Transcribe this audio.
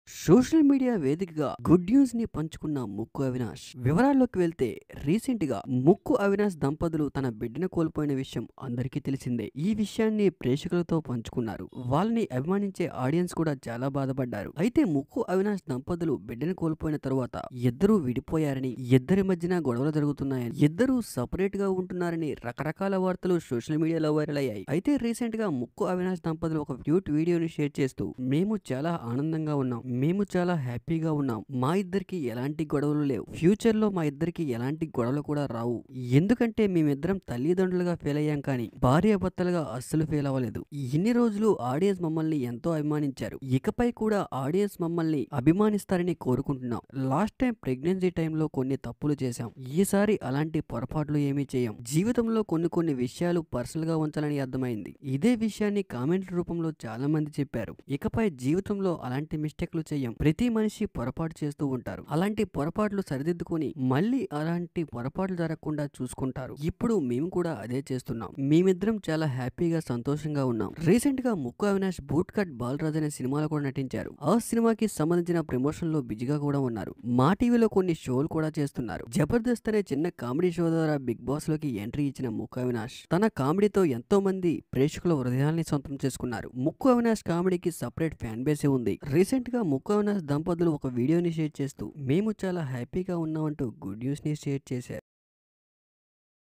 Social media వేదికగా good news ని పంచుకున్న ముక్కు అవినాష్. వివరాల్లోకి వెళ్తే రీసెంట్ గా ముక్కు అవినాష్ దంపతులు తన బిడ్డను కోల్పోయిన విషయం అందరికీ తెలిసిందే. ఈ విషయాన్ని ప్రేక్షకులతో పంచుకున్నారు. వాళ్ళని అభిమానించే ఆడియన్స్ కూడా చాలా బాధపడ్డారు. అయితే ముక్కు అవినాష్ దంపతులు బిడ్డను కోల్పోయిన తరువాత ఇద్దరూ విడిపోయారని, ఇద్దరి మధ్యన గొడవలు జరుగుతున్నాయని, ఇద్దరూ సపరేట్ గా ఉంటున్నారని రకరకాల వార్తలు సోషల్ మీడియాలో వైరల్ అయ్యాయి. అయితే రీసెంట్ గా ముక్కు అవినాష్ దంపతులు ఒక క్యూట్ వీడియోని షేర్ చేస్తూ మేము చాలా ఆనందంగా ఉన్నాం, మేము చాలా హ్యాపీగా ఉన్నాం, మా ఇద్దరికి ఎలాంటి గొడవలు లేవు, ఫ్యూచర్ లో మా ఇద్దరికి ఎలాంటి గొడవలు కూడా రావు, ఎందుకంటే మేమిద్దరం తల్లిదండ్రులుగా ఫెయిల్ అయ్యాం కానీ భార్యాభర్తలుగా అస్సలు ఫెయిల్ అవ్వలేదు. ఇన్ని రోజులు ఆడియన్స్ మమ్మల్ని ఎంతో అభిమానించారు, ఇకపై కూడా ఆడియన్స్ మమ్మల్ని అభిమానిస్తారని కోరుకుంటున్నాం. లాస్ట్ టైం ప్రెగ్నెన్సీ టైంలో కొన్ని తప్పులు చేశాం, ఈసారి అలాంటి పొరపాట్లు ఏమీ చేయం. జీవితంలో కొన్ని విషయాలు పర్సనల్ గా ఉంచాలని అర్థమైంది. ఇదే విషయాన్ని కామెంట్ రూపంలో చాలా మంది చెప్పారు. ఇకపై జీవితంలో అలాంటి మిస్టేక్లు చేయం. ప్రతి మనిషి పొరపాటు చేస్తూ ఉంటారు. అలాంటి పొరపాట్లు సరిదిద్దుకొని మళ్ళీ అలాంటి పొరపాట్లు జరగకుండా చూసుకుంటారు. ఇప్పుడు మేము కూడా అదే చేస్తున్నాం. మేమిద్దరం చాలా హ్యాపీగా సంతోషంగా ఉన్నాం. రీసెంట్ గా ముక్కు అవినాష్ బూట్ కట్ బాలరాజ్ అనే సినిమాలో కూడా నటించారు. ఆ సినిమాకి సంబంధించిన ప్రమోషన్ లో బిజీగా కూడా ఉన్నారు. మా టీవీలో కొన్ని షోలు కూడా చేస్తున్నారు. జబర్దస్త్ అనే చిన్న కామెడీ షో ద్వారా బిగ్ బాస్ లోకి ఎంట్రీ ఇచ్చిన ముక్కు అవినాష్ తన కామెడీతో ఎంతో మంది ప్రేక్షకుల హృదయాల్ని సొంతం చేసుకున్నారు. ముక్కు అవినాష్ కామెడీకి సపరేట్ ఫ్యాన్ బేసే ఉంది. రీసెంట్ గా ముక్కు అవినాష్ దంపతులు ఒక వీడియోని షేర్ చేస్తూ మేము చాలా హ్యాపీగా ఉన్నామంటూ గుడ్ న్యూస్ ని షేర్ చేశారు.